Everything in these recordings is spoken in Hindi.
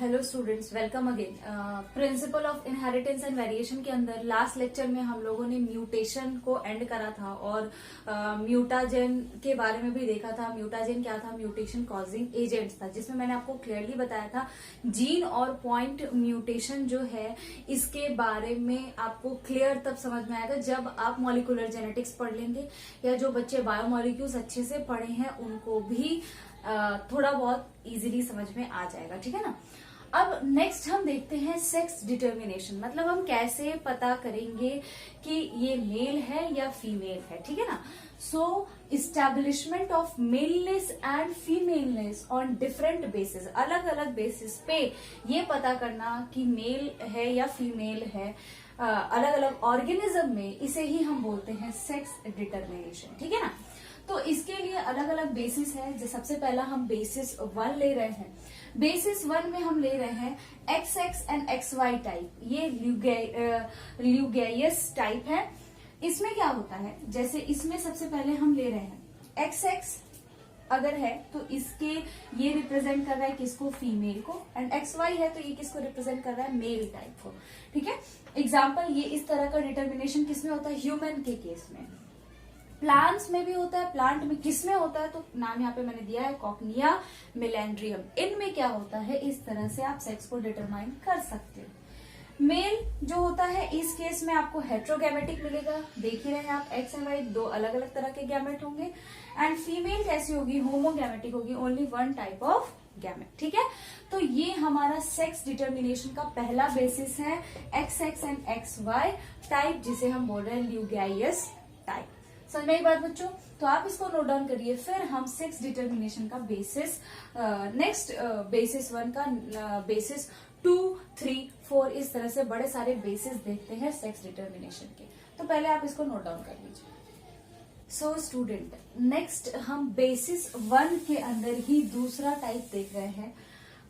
Hello students, welcome again. Principle of inheritance and variation के अंदर लास्ट लेक्चर में हम लोगों ने म्यूटेशन को एंड करा था और म्यूटाजेन के बारे में भी देखा था। म्यूटाजेन क्या था? म्यूटेशन कॉजिंग एजेंट्स था, जिसमें मैंने आपको क्लियरली बताया था जीन और पॉइंट म्यूटेशन जो है इसके बारे में आपको क्लियर तब समझ में आएगा जब आप मॉलिक्यूलर जेनेटिक्स पढ़ लेंगे, या जो बच्चे बायोमॉलिक्यूल्स अच्छे से पढ़े हैं उनको भी थोड़ा बहुत इजीली समझ में आ जाएगा। ठीक है ना। अब नेक्स्ट हम देखते हैं सेक्स डिटर्मिनेशन, मतलब हम कैसे पता करेंगे कि ये मेल है या फीमेल है। ठीक है ना। So establishment of maleness and femaleness on different basis, अलग अलग बेसिस पे ये पता करना कि मेल है या फीमेल है अलग अलग ऑर्गेनिज्म में, इसे ही हम बोलते हैं सेक्स डिटर्मिनेशन। ठीक है ना। तो इसके लिए अलग अलग बेसिस है। जो सबसे पहला हम बेसिस 1 ले रहे हैं। बेसिस 1 में हम ले रहे हैं XX एंड XY टाइप। ये ल्यूगेरियस टाइप है। इसमें क्या होता है, जैसे इसमें सबसे पहले हम ले रहे हैं XX अगर है तो इसके ये रिप्रेजेंट कर रहा है किसको? फीमेल को। एंड XY है तो ये किसको रिप्रेजेंट कर रहा है? मेल टाइप को। ठीक है। एग्जाम्पल, ये इस तरह का डिटर्मिनेशन किसमें होता है? ह्यूमन के केस में। प्लांट्स में भी होता है। प्लांट में किस में होता है? तो नाम यहाँ पे मैंने दिया है कॉकनिया मिलेंड्रियम। इनमें क्या होता है? इस तरह से आप सेक्स को डिटरमाइन कर सकते हो। मेल जो होता है इस केस में आपको हेट्रोगैमेटिक मिलेगा। देख ही रहे हैं आप, एक्स एंड वाई दो अलग अलग तरह के गैमेट होंगे। एंड फीमेल कैसी होगी? होमोगैमेटिक होगी, only one type of gamete. ठीक है। तो ये हमारा सेक्स डिटर्मिनेशन का पहला बेसिस है, XX एंड XY टाइप, जिसे हम बोल रहे हैं ल्यूगेरियस टाइप। समझ में आई बात बच्चों? तो आप इसको नोट डाउन करिए। फिर हम सेक्स डिटर्मिनेशन का बेसिस नेक्स्ट बेसिस 1 का बेसिस 2, 3, 4 इस तरह से बड़े सारे बेसिस देखते हैं सेक्स डिटर्मिनेशन के। तो पहले आप इसको नोट डाउन कर लीजिए। सो स्टूडेंट, नेक्स्ट हम बेसिस 1 के अंदर ही दूसरा टाइप देख रहे हैं।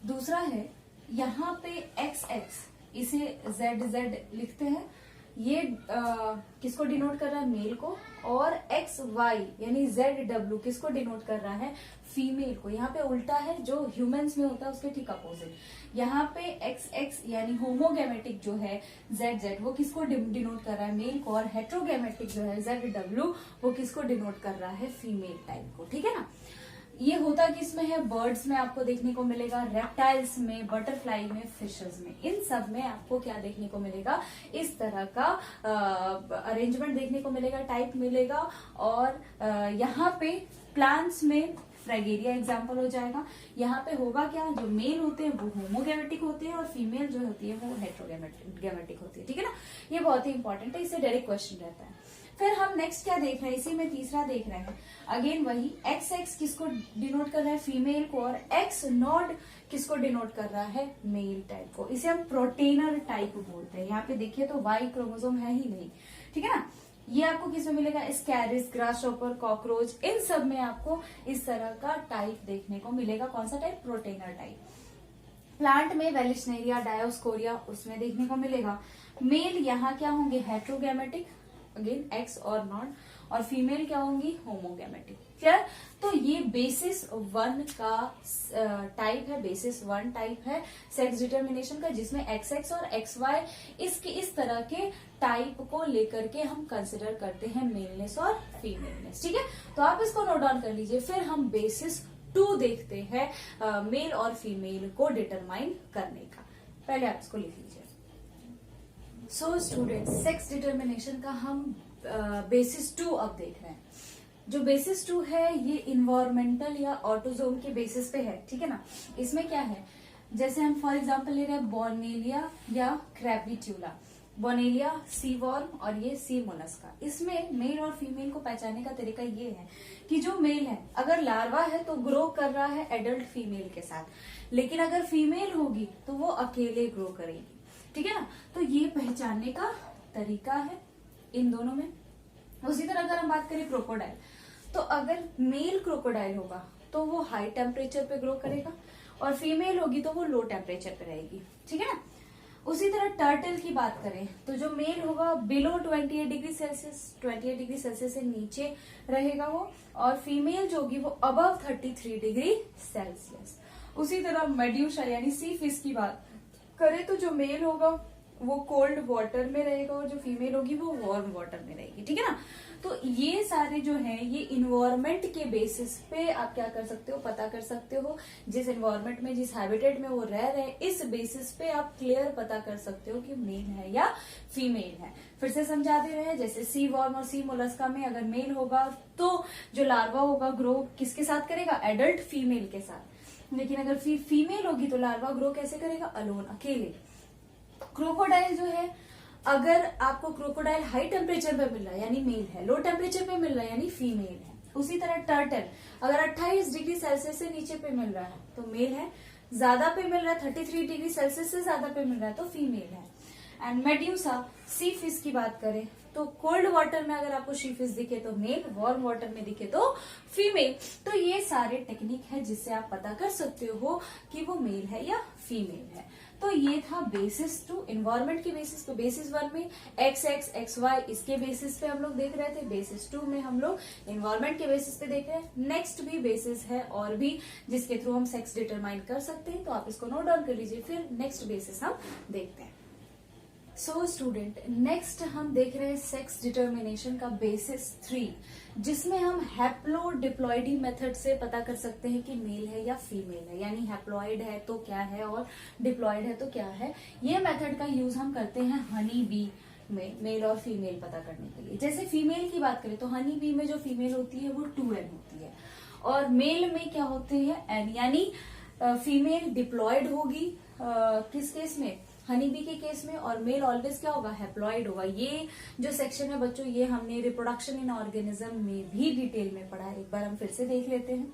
दूसरा है यहाँ पे XX, इसे ZZ लिखते हैं। ये किसको डिनोट कर रहा है? मेल को। और XY यानी ZW किसको डिनोट कर रहा है? फीमेल को। यहाँ पे उल्टा है, जो ह्यूमंस में होता है उसके ठीक अपोजिट। यहाँ पे XX यानी होमोगैमेटिक जो है ZZ वो किसको डिनोट कर रहा है? मेल को। और हेट्रोगैमेटिक जो है ZW वो किसको डिनोट कर रहा है? फीमेल टाइप को। ठीक है ना। ये होता किसमें है? बर्ड्स में आपको देखने को मिलेगा, रेप्टाइल्स में, बटरफ्लाई में, फिशेस में। इन सब में आपको क्या देखने को मिलेगा? इस तरह का अरेंजमेंट देखने को मिलेगा, टाइप मिलेगा। और यहाँ पे प्लांट्स में फ्रेगेरिया एग्जाम्पल हो जाएगा। यहाँ पे होगा क्या? जो मेल होते हैं वो होमोगैमेटिक होते हैं और फीमेल जो होती है वो हेट्रोगैमेटिक होती है। ठीक है ना। ये बहुत ही इंपॉर्टेंट है, इससे डायरेक्ट क्वेश्चन रहता है। फिर हम नेक्स्ट क्या देख रहे हैं? इसी में तीसरा देख रहे हैं। अगेन वही XX किसको डिनोट कर रहा है? फीमेल को। और X0 किसको डिनोट कर रहा है? मेल टाइप को। इसे हम प्रोटेनर टाइप बोलते हैं। यहाँ पे देखिए तो Y क्रोमोसोम है ही नहीं। ठीक है ना। ये आपको किसमें मिलेगा? स्कैरिस, ग्रासहॉपर, कॉकरोच, इन सब में आपको इस तरह का टाइप देखने को मिलेगा। कौन सा टाइप? प्रोटेनर टाइप। प्लांट में वेलिशनेरिया, डायोस्कोरिया उसमें देखने को मिलेगा। मेल यहाँ क्या होंगे? हेट्रोगैमेटिक, अगेन X और नॉट। और फीमेल क्या होंगी? होमोगैमेटिक। क्लियर? तो ये बेसिस 1 का टाइप है, बेसिस 1 टाइप है सेक्स डिटर्मिनेशन का, जिसमें XX और XY इसके इस तरह के टाइप को लेकर के हम कंसिडर करते हैं मेलनेस और फीमेलनेस। ठीक है। तो आप इसको नोट डाउन कर लीजिए। फिर हम बेसिस 2 देखते हैं मेल और फीमेल को डिटरमाइन करने का। पहले आप इसको लिख लीजिए। सो स्टूडेंट, सेक्स डिटर्मिनेशन का हम बेसिस 2 अब देख रहे हैं। जो बेसिस 2 है ये इन्वायरमेंटल या ऑटोजोम के बेसिस पे है। ठीक है ना। इसमें क्या है? जैसे हम फॉर एग्जांपल ले रहे हैं बोर्नेलिया या क्रैबिट्यूला। बोर्नेलिया सी वर्म और ये सी मोलस्का। इसमें मेल और फीमेल को पहचानने का तरीका ये है कि जो मेल है अगर लार्वा है तो ग्रो कर रहा है एडल्ट फीमेल के साथ, लेकिन अगर फीमेल होगी तो वो अकेले ग्रो करेगी। ठीक है ना। तो ये पहचानने का तरीका है इन दोनों में। उसी तरह अगर हम बात करें क्रोकोडाइल, तो अगर मेल क्रोकोडाइल होगा तो वो हाई टेम्परेचर पे ग्रो करेगा और फीमेल होगी तो वो लो टेम्परेचर पे रहेगी। ठीक है ना। उसी तरह टर्टल की बात करें तो जो मेल होगा below 28 degree Celsius, 28 degree Celsius से नीचे रहेगा वो, और फीमेल जो होगी वो अबव 33 डिग्री सेल्सियस। उसी तरह मेड्यूसा यानी सी फिश की बात करें तो जो मेल होगा वो कोल्ड वाटर में रहेगा और जो फीमेल होगी वो वार्म वाटर में रहेगी, ठीक है ना। तो ये सारे जो है ये इन्वायरमेंट के बेसिस पे आप क्या कर सकते हो, पता कर सकते हो। जिस इन्वायरमेंट में, जिस हैबिटेट में वो रह रहे हैं, इस बेसिस पे आप क्लियर पता कर सकते हो कि मेल है या फीमेल है। फिर से समझा दे रहे हैं, जैसे सी वॉर्म और सी मोलस्का में अगर मेल होगा तो जो लार्वा होगा ग्रो किसके साथ करेगा, एडल्ट फीमेल के साथ। लेकिन अगर फीमेल होगी तो लार्वा ग्रो कैसे करेगा, अलोन, अकेले। क्रोकोडाइल जो है, अगर आपको क्रोकोडाइल हाई टेम्परेचर पे मिल रहा है यानी मेल है, लो टेम्परेचर पे मिल रहा है यानी फीमेल है। उसी तरह टर्टल अगर 28 डिग्री सेल्सियस से नीचे पे मिल रहा है तो मेल है, ज्यादा पे मिल रहा है 33 डिग्री सेल्सियस से ज्यादा पे मिल रहा है तो फीमेल है। एंड मेड्यूसा सी फिश की बात करें तो कोल्ड वाटर में अगर आपको सी फिश दिखे तो मेल, वार्म वाटर में दिखे तो फीमेल। तो ये सारे टेक्निक है जिससे आप पता कर सकते हो कि वो मेल है या फीमेल है। तो ये था बेसिस टू, इन्वायरमेंट के बेसिस पे। बेसिस 1 में एक्स एक्स एक्स वाई इसके बेसिस पे हम लोग देख रहे थे, बेसिस 2 में हम लोग इन्वायरमेंट के बेसिस पे देख रहे हैं। नेक्स्ट भी बेसिस है और भी जिसके थ्रू हम सेक्स डिटरमाइन कर सकते हैं, तो आप इसको नोट डाउन कर लीजिए। फिर नेक्स्ट बेसिस हम देखते हैं। सो स्टूडेंट, नेक्स्ट हम देख रहे हैं सेक्स डिटर्मिनेशन का बेसिस 3, जिसमें हम हैप्लोडिप्लॉइडी मेथड से पता कर सकते हैं कि मेल है या फीमेल है, यानी हैप्लॉइड है तो क्या है और डिप्लॉइड है तो क्या है। ये मेथड का यूज हम करते हैं हनी बी में मेल और फीमेल पता करने के लिए। जैसे फीमेल की बात करें तो हनी बी में जो फीमेल होती है वो 2n होती है और मेल में क्या होते हैं n, यानी फीमेल डिप्लॉइड होगी किस केस में, हनी बी के केस में, और मेल ऑलवेज क्या होगा, हैप्लॉइड होगा। ये जो सेक्शन है बच्चों, ये हमने रिप्रोडक्शन इन ऑर्गेनिज्म में भी डिटेल में पढ़ा है, एक बार हम फिर से देख लेते हैं।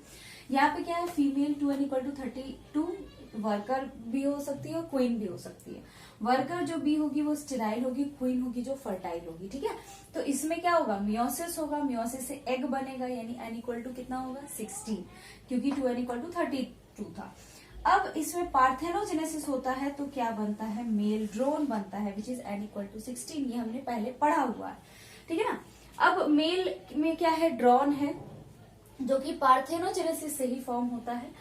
यहाँ पे क्या है, फीमेल 2n = 32 वर्कर भी हो सकती है और क्वीन भी हो सकती है। वर्कर जो बी होगी वो स्टेराइल होगी, क्वीन होगी जो फर्टाइल होगी, ठीक है। तो इसमें क्या होगा, मियोसिस होगा, मियोसिस से एग बनेगा, यानी n = कितना होगा, 16, क्योंकि 2n = 32 था। अब इसमें पार्थेनोजेनेसिस होता है तो क्या बनता है, मेल ड्रोन बनता है, विच इज n = 16। ये हमने पहले पढ़ा हुआ है, ठीक है ना। अब मेल में क्या है, ड्रोन है, जो कि पार्थेनोजेनेसिस से ही फॉर्म होता है।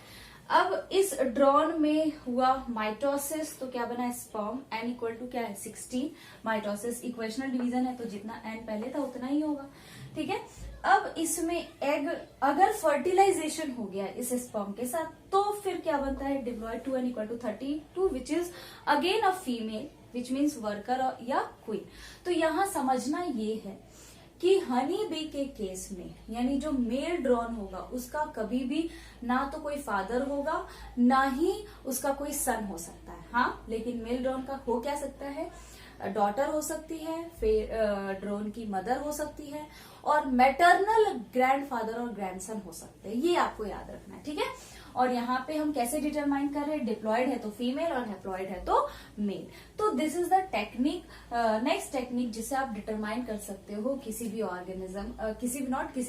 अब इस ड्रोन में हुआ माइटोसिस तो क्या बना, स्पर्म, n = क्या है, 16। माइटोसिस इक्वेशनल डिवीजन है तो जितना n पहले था उतना ही होगा, ठीक है। अब इसमें एग अगर फर्टिलाइजेशन हो गया इस स्पर्म के साथ तो फिर क्या बनता है, diploid, 2n = 32, which is again a female, which means worker या क्वीन। तो यहां समझना ये है कि हनी बी के केस में, यानी जो मेल ड्रोन होगा उसका कभी भी ना तो कोई फादर होगा ना ही उसका कोई सन हो सकता है। हाँ, लेकिन मेल ड्रोन का हो क्या सकता है, डॉटर हो सकती है, फिर ड्रोन की मदर हो सकती है, और मैटरनल ग्रैंडफादर और ग्रैंडसन हो सकते हैं। ये आपको याद रखना है, ठीक है। और यहाँ पे हम कैसे डिटरमाइन कर रहे हैं, डिप्लॉयड है तो फीमेल और हैप्लॉयड है तो मेल। तो this is the technique, next technique जिससे आप डिटरमाइन कर सकते हो किसी भी ऑर्गेनिज्म, किसी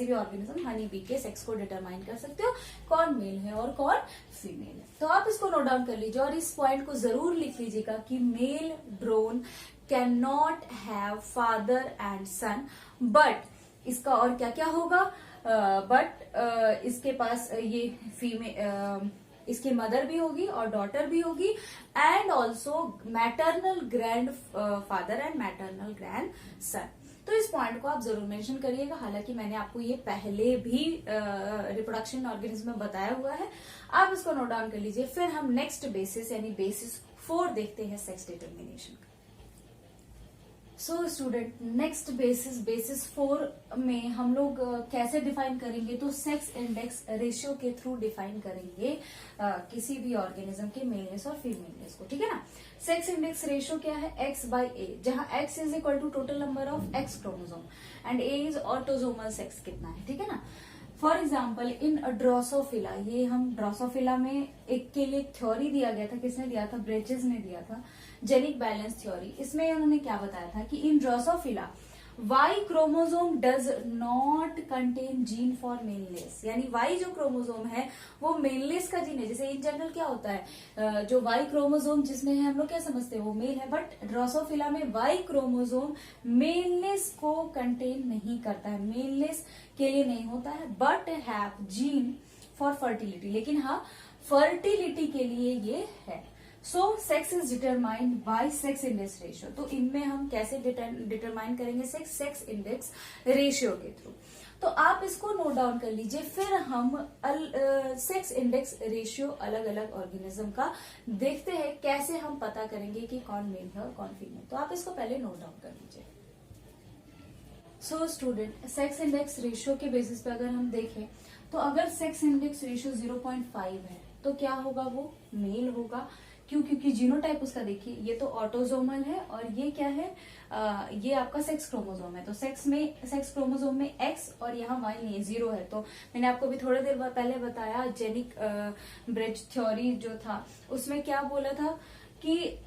भी ऑर्गेनिज्म, हनी बी के सेक्स को डिटरमाइन कर सकते हो, कौन मेल है और कौन फीमेल है। तो आप इसको नोट डाउन कर लीजिए और इस पॉइंट को जरूर लिख लीजिएगा कि male drone can not have father and son, but इसका और क्या क्या होगा, बट इसके पास ये फीमेल, इसकी मदर भी होगी और डॉटर भी होगी, and also maternal grand father and maternal grand son. तो इस पॉइंट को आप जरूर मेंशन करिएगा, हालांकि मैंने आपको ये पहले भी रिप्रोडक्शन ऑर्गेनिज्म में बताया हुआ है, आप इसको नोट डाउन कर लीजिए। फिर हम नेक्स्ट बेसिस यानी बेसिस 4 देखते हैं सेक्स डिटर्मिनेशन का। सो स्टूडेंट, नेक्स्ट बेसिस 4 में हम लोग कैसे डिफाइन करेंगे, तो सेक्स इंडेक्स रेशियो के थ्रू डिफाइन करेंगे किसी भी ऑर्गेनिज्म के मेलनेस और फीमेलनेस को, ठीक है ना। सेक्स इंडेक्स रेशियो क्या है, x/a, जहां x = total number of x chromosome and a is autosomal sex कितना है, ठीक है ना। फॉर एग्जाम्पल इन ड्रोसोफिला, ये हम ड्रोसोफिला में एक के लिए थ्योरी दिया गया था, किसने दिया था, ब्रेचेस ने दिया था, जेनिक बैलेंस थ्योरी। इसमें उन्होंने क्या बताया था कि in Drosophila Y chromosome does not contain gene for maleness, यानी Y जो क्रोमोसोम है वो मेलनेस का जीन है। जैसे इन जनरल क्या होता है, जो Y क्रोमोसोम जिसमें है हम लोग क्या समझते हैं वो मेल है, बट ड्रोसोफिला में Y क्रोमोसोम मेलनेस को कंटेन नहीं करता है, मेलनेस के लिए नहीं होता है, but have gene for fertility. लेकिन हाँ, फर्टिलिटी के लिए ये है। So sex is determined by sex index ratio. तो इनमें हम कैसे डिटरमाइन करेंगे सेक्स? सेक्स इंडेक्स रेशियो के थ्रू। तो आप इसको नोट डाउन कर लीजिए। फिर हम सेक्स इंडेक्स रेशियो अलग अलग ऑर्गेनिज्म का देखते हैं कैसे हम पता करेंगे कि कौन मेल है और कौन फीमेल। तो आप इसको पहले नोट डाउन कर लीजिए। So student, sex index ratio के बेसिस पे अगर हम देखें तो अगर सेक्स इंडेक्स रेशियो 0.5 है तो क्या होगा? वो मेल होगा। क्यों? क्योंकि जीनोटाइप उसका देखिए, ये तो ऑटोजोमल है और ये क्या है? ये आपका सेक्स क्रोमोसोम है। तो सेक्स क्रोमोसोम में एक्स और यहाँ वाई नहीं है, 0 है। तो मैंने आपको भी थोड़ी देर पहले बताया जेनिक ब्रिज थ्योरी जो था उसमें क्या बोला था कि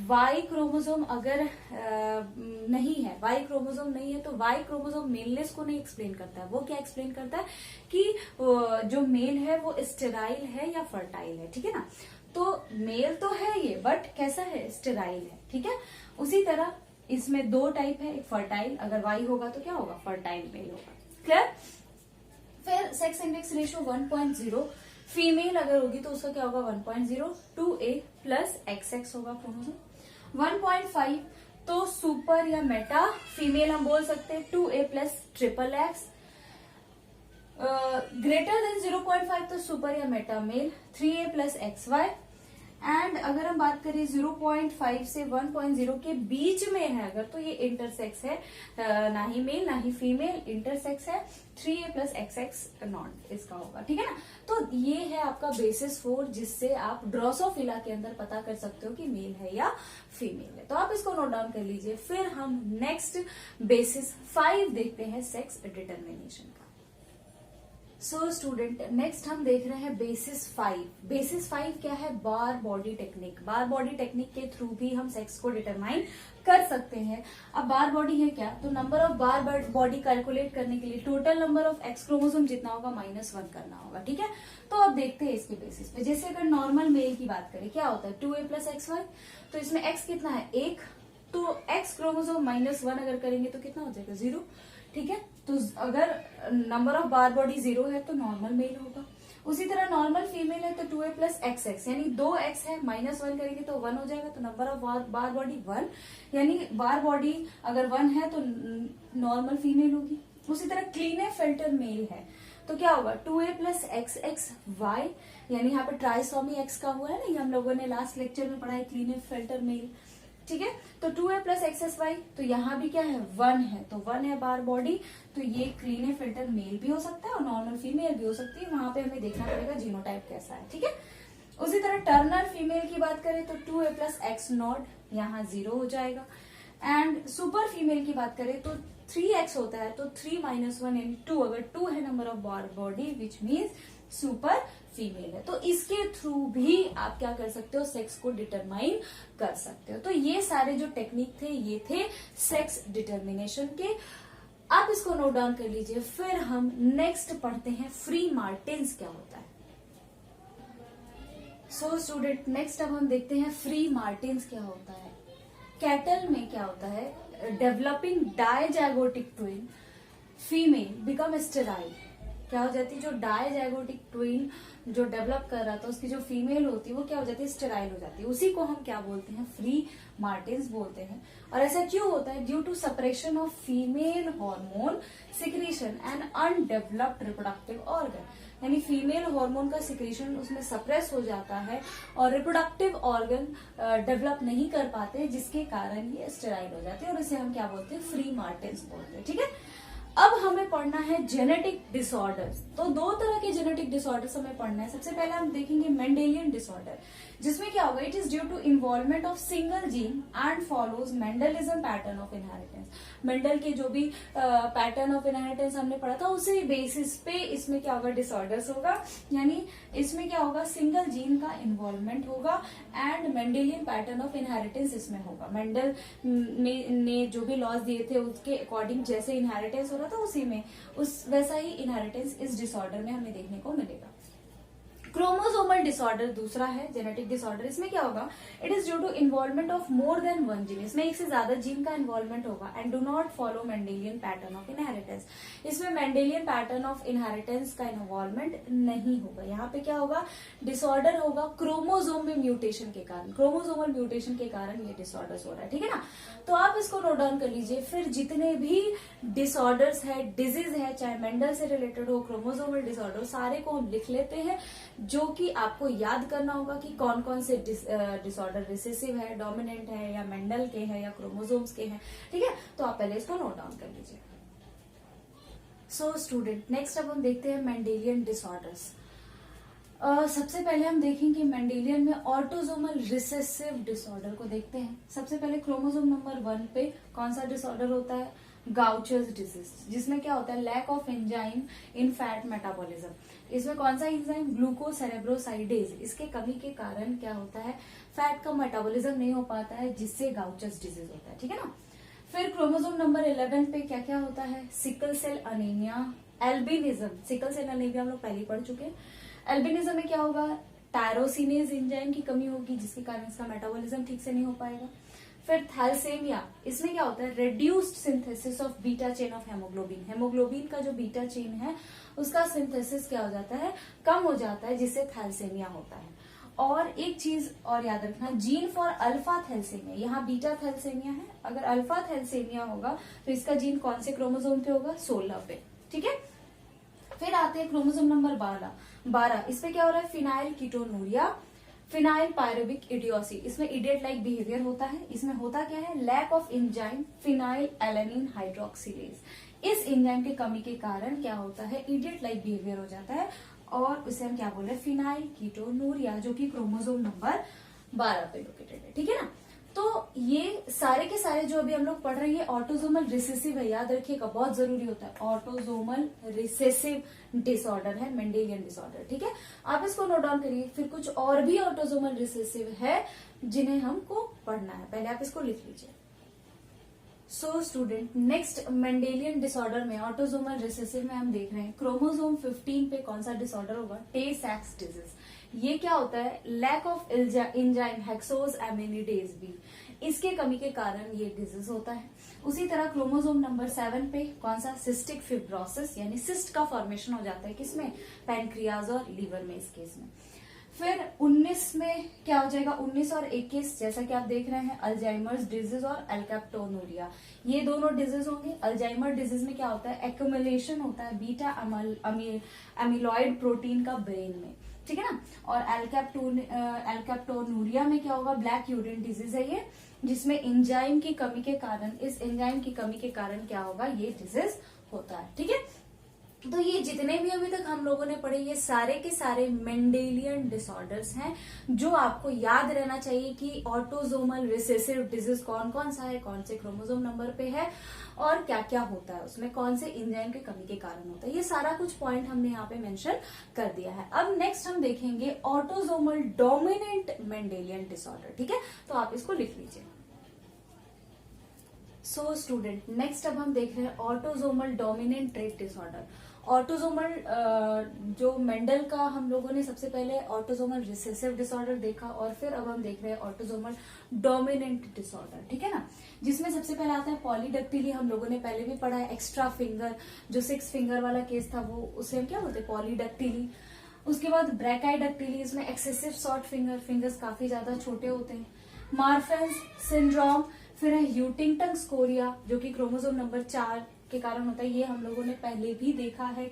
वाई क्रोमोसोम अगर नहीं है, वाई क्रोमोसोम नहीं है तो वाई क्रोमोसोम मेलनेस को नहीं एक्सप्लेन करता है। वो क्या एक्सप्लेन करता है कि जो मेल है वो स्टेराइल है या फर्टाइल है। ठीक है ना? तो मेल तो है ये, बट कैसा है? स्टेराइल है। ठीक है? उसी तरह इसमें 2 टाइप है, एक फर्टाइल, अगर वाई होगा तो क्या होगा? फर्टाइल मेल होगा। क्लियर? फिर सेक्स इंडेक्स रेशियो 1.0, फीमेल अगर होगी तो उसका क्या होगा? 1.0, 2A प्लस XX होगा क्रोमोसोम। 1.5 तो सुपर या मेटा फीमेल हम बोल सकते हैं, 2A plus XXX। Greater than 0.5 तो सुपर या meta male, 3A plus XY। And अगर हम बात करें 0.5 से 1.0 के बीच में है अगर, तो ये इंटरसेक्स है, ना ही मेल ना ही फीमेल, इंटरसेक्स है, 3A प्लस XX नॉट इसका होगा। ठीक है ना? तो ये है आपका बेसिस 4 जिससे आप ड्रोसोफिला के अंदर पता कर सकते हो कि मेल है या फीमेल है। तो आप इसको नोट डाउन कर लीजिए। फिर हम नेक्स्ट बेसिस 5 देखते हैं सेक्स डिटर्मिनेशन का। सो स्टूडेंट, नेक्स्ट हम देख रहे हैं बेसिस 5। बेसिस 5 क्या है? बार बॉडी टेक्निक। बार बॉडी टेक्निक के थ्रू भी हम सेक्स को डिटरमाइन कर सकते हैं। अब बार बॉडी है क्या? तो number of bar body calculate करने के लिए total number of x chromosome जितना होगा -1 करना होगा। ठीक है? तो अब देखते हैं इसके बेसिस पे। जैसे अगर नॉर्मल मेल की बात करें, क्या होता है? 2A plus XY। तो इसमें एक्स कितना है? 1। तो एक्स क्रोमोसोम -1 अगर करेंगे तो कितना हो जाएगा? 0। ठीक है? तो अगर नंबर ऑफ बार बॉडी 0 है तो नॉर्मल मेल होगा। उसी तरह नॉर्मल फीमेल है तो 2A प्लस XX, यानी 2x है, -1 करेंगे तो 1 हो जाएगा। तो नंबर ऑफ बार बॉडी 1, यानी बार बॉडी अगर 1 है तो नॉर्मल फीमेल होगी। उसी तरह क्लीनेफेल्टर मेल है तो क्या होगा? 2A प्लस XXY, यानी यहाँ पे ट्राइसोमी एक्स का हुआ है ना, ये हम लोगों ने लास्ट लेक्चर में पढ़ा है, क्लीनेफेल्टर मेल। ठीक है? तो 2A प्लस XXY, तो यहाँ भी क्या है? 1 है, तो 1 है बार बॉडी, तो ये क्लीनेफेल्टर मेल भी हो सकता है और नॉर्मल फीमेल भी हो सकती है। वहां पे हमें देखना पड़ेगा जीनोटाइप कैसा है। ठीक है? उसी तरह टर्नर फीमेल की बात करें तो 2A प्लस X नॉट, यहाँ 0 हो जाएगा। एंड सुपर फीमेल की बात करें तो 3x होता है, तो 3 - 1 यानी 2, अगर 2 है number of bar body which means super female है। तो इसके थ्रू भी आप क्या कर सकते हो? सेक्स को डिटरमाइन कर सकते हो। तो ये सारे जो टेक्निक थे ये थे सेक्स डिटर्मिनेशन के। आप इसको नोट डाउन कर लीजिए। फिर हम नेक्स्ट पढ़ते हैं फ्री मार्टिन्स क्या होता है। सो स्टूडेंट, नेक्स्ट अब हम देखते हैं फ्री मार्टिन्स क्या होता है। कैटल में क्या होता है? Developing dizygotic twin female become sterile. क्या हो जाती है? जो डायजाइगोटिक ट्विन जो डेवलप कर रहा था उसकी जो फीमेल होती है वो क्या हो जाती है? स्टेराइल हो जाती है। उसी को हम क्या बोलते हैं? फ्री मार्टिन्स बोलते हैं। और ऐसा क्यों होता है? Due to separation of female hormone secretion and undeveloped reproductive organ, यानी फीमेल हार्मोन का सिक्रीशन उसमें सप्रेस हो जाता है और रिप्रोडक्टिव ऑर्गन डेवलप नहीं कर पाते, जिसके कारण ये स्टेराइल हो जाते हैं और इसे हम क्या बोलते हैं? फ्री मार्टिन्स बोलते हैं। ठीक है? अब हमें पढ़ना है जेनेटिक डिसऑर्डर्स। तो 2 तरह के जेनेटिक डिसऑर्डर्स हमें पढ़ना है। सबसे पहले हम देखेंगे मेंडेलियन डिसऑर्डर, जिसमें क्या होगा? It is due to involvement of single gene and follows Mendelism pattern of inheritance. Mendel के जो भी पैटर्न ऑफ इनहेरिटेंस हमने पढ़ा था उसी बेसिस पे इसमें क्या होगा? डिसऑर्डर्स होगा, यानी इसमें क्या होगा? सिंगल जीन का इन्वॉल्वमेंट होगा and Mendelian pattern of inheritance इसमें होगा। मेंडल ने जो भी लॉज दिए थे उसके अकॉर्डिंग जैसे इनहेरिटेंस हो रहा था उसी में वैसा ही इनहेरिटेंस इस डिसऑर्डर में हमें देखने को मिलेगा। क्रोमोसोमल डिसऑर्डर दूसरा है जेनेटिक डिसऑर्डर। इसमें क्या होगा, it is due to involvement of more than one gene, इसमें एक से ज्यादा जीन का इन्वॉल्वमेंट होगा, and do not follow Mendelian pattern of inheritance, इसमें मेंडेलियन पैटर्न ऑफ इनहेरिटेंस का इन्वॉल्वमेंट नहीं होगा। यहाँ पे क्या होगा, डिसऑर्डर होगा क्रोमोसोम में म्यूटेशन के कारण, क्रोमोसोमल म्यूटेशन के कारण ये डिसऑर्डर्स हो रहा है, ठीक है ना। तो आप इसको नोट डाउन कर लीजिए। फिर जितने भी डिसऑर्डर्स है, डिजीज है, चाहे मेंडल से रिलेटेड हो, क्रोमोसोमल डिसऑर्डर, सारे को हम लिख लेते हैं, जो कि आपको याद करना होगा कि कौन कौन से डिसऑर्डर रिसेसिव है, डोमिनेंट है, या मेंडल के हैं, या क्रोमोसोम्स के हैं, ठीक है। तो आप पहले इसको नोट डाउन कर लीजिए। सो स्टूडेंट, नेक्स्ट अब हम देखते हैं मेंडेलियन डिसऑर्डर्स। सबसे पहले हम देखेंगे मेंडेलियन में ऑटोसोमल रिसेसिव डिसऑर्डर को देखते हैं। सबसे पहले क्रोमोसोम नंबर 1 पे कौन सा डिसऑर्डर होता है, गाउचर्स डिजीज, जिसमें क्या होता है, lack of enzyme in fat metabolism. इसमें कौन सा एंजाइम, ग्लूकोसेरेब्रोसाइडेज, इसके कमी के कारण क्या होता है, फैट का मेटाबॉलिज्म नहीं हो पाता है, जिससे गाउचर्स डिजीज होता है, ठीक है ना। फिर क्रोमोसोम नंबर 11 पे क्या क्या होता है, sickle cell anaemia, albinism, sickle cell anaemia हम लोग पहले पढ़ चुके हैं। एल्बिनिज्म में क्या होगा, टायरोसिनेज एंजाइम की कमी होगी, जिसके कारण इसका मेटाबॉलिज्म ठीक से नहीं हो पाएगा। फिर थैलेसेमिया, इसमें क्या होता है, reduced synthesis of beta chain of haemoglobin, haemoglobin का जो बीटा चेन है उसका सिंथेसिस क्या हो जाता है, कम हो जाता है, जिससे थैलेसेमिया होता है। और एक चीज और याद रखना, जीन फॉर अल्फा थैलेसेमिया, यहाँ बीटा थैलेसेमिया है, अगर अल्फा थैलेसेमिया होगा तो इसका जीन कौन से क्रोमोसोम पे होगा, 16 पे, ठीक है। फिर आते हैं क्रोमोसोम नंबर 12, इस पे क्या हो रहा है, फिनाइल कीटोनूरिया, फिनाइल पायरुविक इडियोसी, इसमें इडियट लाइक बिहेवियर होता है। इसमें होता क्या है, lack of enzyme phenylalanine hydroxylase, इस एंजाइम की कमी के कारण क्या होता है, इडियट लाइक बिहेवियर हो जाता है, और उसे हम क्या बोल रहे हैं, फिनाइल कीटोनूरिया, जो कि क्रोमोसोम नंबर 12 पे लोकेटेड है, ठीक है ना। तो ये सारे के सारे जो अभी हम लोग पढ़ रहे हैं, ये ऑटोसोमल रिसेसिव है, याद रखिएगा, बहुत जरूरी होता है, ऑटोसोमल रिसेसिव डिसऑर्डर है, मेंडेलियन डिसऑर्डर, ठीक है। आप इसको नोट डाउन करिए। फिर कुछ और भी ऑटोसोमल रिसेसिव है जिन्हें हमको पढ़ना है, पहले आप इसको लिख लीजिए। So student, next Mendelian disorder में, ऑटोसोमल रिसेसिव में हम देख रहे हैं क्रोमोसोम 15 पे कौन सा डिसऑर्डर होगा, टे सैक्स डिजीज। ये क्या होता है, lack of enzyme hexose aminidase B, इसके कमी के कारण ये डिजीज होता है। उसी तरह क्रोमोसोम नंबर 7 पे कौन सा, सिस्टिक फिब्रोसिस, यानी सिस्ट का फॉर्मेशन हो जाता है, किसमें, पैनक्रियाज और लीवर में, इस केस में। फिर 19 में क्या हो जाएगा, 19 और 21, जैसा कि आप देख रहे हैं, अल्जाइमर्स डिजीज और एल्केप्टोनूरिया, ये दोनों डिजीज होंगे। अल्जाइमर डिजीज में क्या होता है, एक्यूमुलेशन होता है बीटा अमीलॉइड प्रोटीन का ब्रेन में, ठीक है ना। और एल्केप्टोनूरिया में क्या होगा, ब्लैक यूरिन डिजीज है ये, जिसमें एंजाइम की कमी के कारण, इस एंजाइम की कमी के कारण क्या होगा, ये डिजीज होता है, ठीक है। तो ये जितने भी अभी तक हम लोगों ने पढ़े, ये सारे के सारे मेंडेलियन डिसऑर्डर्स हैं, जो आपको याद रहना चाहिए कि ऑटोसोमल रिसेसिव डिजीज कौन कौन सा है, कौन से क्रोमोसोम नंबर पे है, और क्या क्या होता है उसमें, कौन से एंजाइम की कमी के कारण होता है। ये सारा कुछ पॉइंट हमने यहाँ पे मेंशन कर दिया है। अब नेक्स्ट हम देखेंगे ऑटोसोमल डोमिनेंट मेंडेलियन डिसऑर्डर, ठीक है। तो आप इसको लिख लीजिए। सो स्टूडेंट, नेक्स्ट अब हम देख रहे हैं autosomal dominant trait disorder. Autosomal जो मेंडल का हम लोगों ने सबसे पहले ऑटोसोमल रिसेसिव डिसऑर्डर देखा, और फिर अब हम देख रहे हैं ऑटोसोमल डोमिनेंट डिसऑर्डर, ठीक है ना। जिसमें सबसे पहले आता है पॉलीडेक्टिली, हम लोगों ने पहले भी पढ़ा है, एक्स्ट्रा फिंगर, जो 6 फिंगर वाला केस था वो, उसे हम क्या बोलते हैं, पॉलीडेक्टिली। उसके बाद ब्रैकाइडेक्टिली, इसमें एक्सेसिव शॉर्ट फिंगर्स काफी ज्यादा छोटे होते हैं। मार्फेंस सिंड्रोम, फिर है ह्यूटिंगटन स्कोरिया, जो कि क्रोमोसोम नंबर 4 के कारण होता है, ये हम लोगों ने पहले भी देखा है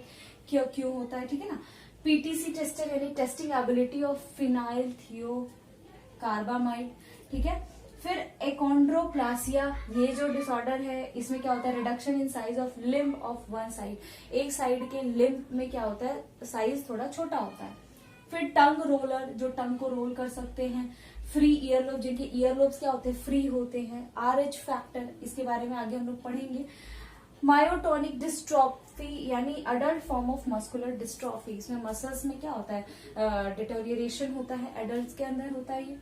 क्यों होता है, ठीक है ना। पीटीसी टेस्टर, यानी टेस्टिंग एबिलिटी ऑफ फिनाइल थियोकार्बामाइड, ठीक है। फिर एकोंड्रोप्लासिया, ये जो डिसऑर्डर है, इसमें क्या होता है, reduction in size of limb of one side, एक साइड के लिम्ब में क्या होता है, साइज थोड़ा छोटा होता है। फिर टंग रोलर, जो टंग को रोल कर सकते हैं। फ्री ईयरलोब, जिनके ईयरलोब्स क्या होते हैं, फ्री होते हैं। RH फैक्टर, इसके बारे में आगे हम लोग पढ़ेंगे। मायोटोनिक डिस्ट्रॉफी, यानी adult form of muscular dystrophy, इसमें मसल्स में क्या होता है, डिटोरिएशन होता है, एडल्ट के अंदर होता है ये।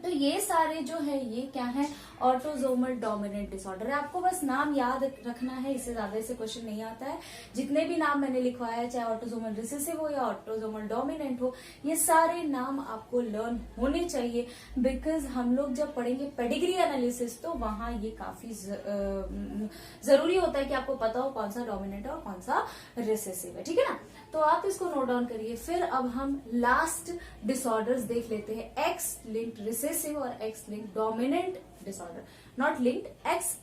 तो ये सारे जो है ये क्या है, ऑटोजोमल डोमिनेंट डिसऑर्डर है। आपको बस नाम याद रखना है, इससे ज्यादा इसे क्वेश्चन नहीं आता है। जितने भी नाम मैंने लिखवाया है, चाहे ऑटोजोमल रिसेसिव हो या ऑटोजोमल डोमिनेंट हो, ये सारे नाम आपको लर्न होने चाहिए, बिकॉज हम लोग जब पढ़ेंगे पेडिग्री एनालिसिस तो वहां ये काफी जरूरी होता है कि आपको पता हो कौन सा डोमिनेंट है और कौन सा रिसेसिव है, ठीक है ना। तो आप इसको नोट डाउन करिए। फिर अब हम लास्ट डिसऑर्डर्स देख लेते हैं, एक्स लिंक्ड रिसेसिव और x linked dominant disorder, not linked, x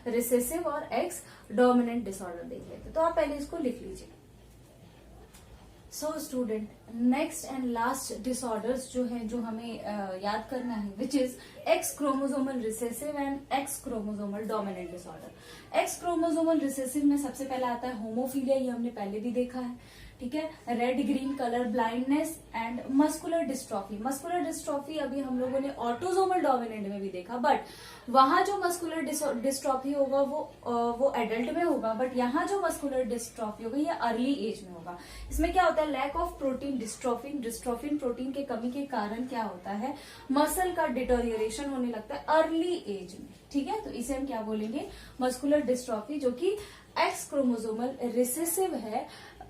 recessive और एक्स डोमिनेंट डिसऑर्डर देख लेते हैं। तो आप पहले इसको लिख लीजिए। So student, next and last disorders जो है, जो हमें याद करना है, which is x chromosomal recessive and x chromosomal dominant disorder. X chromosomal recessive में सबसे पहले आता है होमोफीलिया, ये हमने पहले भी देखा है, ठीक है। Red green colour blindness and muscular dystrophy. Muscular dystrophy अभी हम लोगों ने ऑटोजोमल डोमिनेंट में भी देखा, बट वहां जो मस्कुलर डिस्ट्रॉफी होगा वो एडल्ट में होगा, बट यहाँ जो मस्कुलर डिस्ट्रॉफी होगा ये अर्ली एज में होगा। इसमें क्या होता है, lack of protein dystrophin, dystrophin protein के कमी के कारण क्या होता है, मसल का डिटोरियोरेशन होने लगता है अर्ली एज में, ठीक है। तो इसे हम क्या बोलेंगे, मस्कुलर डिस्ट्रॉफी, जो कि एक्स क्रोमोसोमल रिसेसिव है,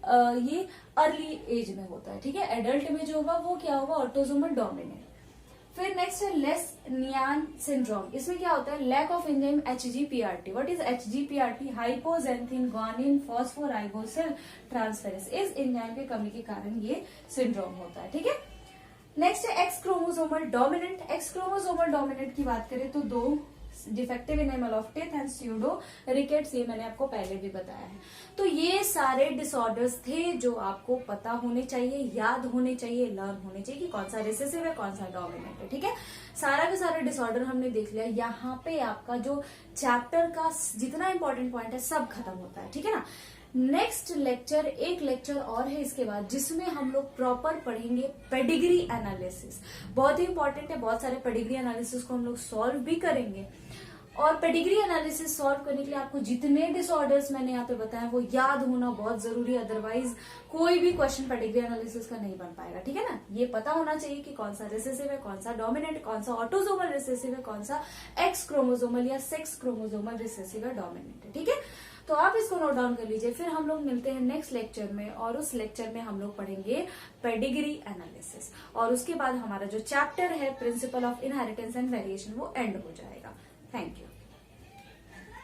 ये अर्ली एज में होता है, ठीक है। एडल्ट में जो होगा वो क्या होगा, ऑटोजोमल डोमिनेंट। फिर नेक्स्ट है लेस नियान सिंड्रोम। इसमें क्या होता है, lack of enzyme HGPRT। What is HGPRT? Hypoxanthine guanine phosphoribosyl transferase. इस एंजाइम की कमी के कारण ये सिंड्रोम होता है, ठीक है। नेक्स्ट है x chromosomal dominant. X chromosomal dominant की बात करें तो दो defective enamel of teeth and pseudo rickets, ये मैंने आपको पहले भी बताया है। तो ये सारे डिसऑर्डर्स थे जो आपको पता होने चाहिए, याद होने चाहिए, लर्न होने चाहिए कि कौन सा रिसेसिव है, कौन सा डोमिनेंट है, ठीक है। सारा का सारा डिसऑर्डर हमने देख लिया। यहाँ पे आपका जो चैप्टर का जितना इंपॉर्टेंट पॉइंट है सब खत्म होता है, ठीक है ना। नेक्स्ट लेक्चर, एक लेक्चर और है इसके बाद, जिसमें हम लोग प्रॉपर पढ़ेंगे पेडिग्री एनालिसिस। बहुत ही इंपॉर्टेंट है, बहुत सारे पेडिग्री एनालिसिस को हम लोग सॉल्व भी करेंगे। और पेडिग्री एनालिसिस सॉल्व करने के लिए आपको जितने डिसऑर्डर्स मैंने यहाँ पे बताया वो याद होना बहुत जरूरी है, अदरवाइज कोई भी क्वेश्चन पेडिग्री एनालिसिस का नहीं बन पाएगा, ठीक है ना। ये पता होना चाहिए कि कौन सा रिसेसिव है, कौन सा डोमिनेंट, कौन सा ऑटोजोमल रिसेसिव है, कौन सा एक्स क्रोमोसोमल या सेक्स क्रोमोसोमल रिसेसिव है, डोमिनेंट है, ठीक है। तो आप इसको नोट डाउन कर लीजिए। फिर हम लोग मिलते हैं नेक्स्ट लेक्चर में, और उस लेक्चर में हम लोग पढ़ेंगे पेडिग्री एनालिसिस, और उसके बाद हमारा जो चैप्टर है principle of inheritance and variation वो एंड हो जाएगा। Thank you.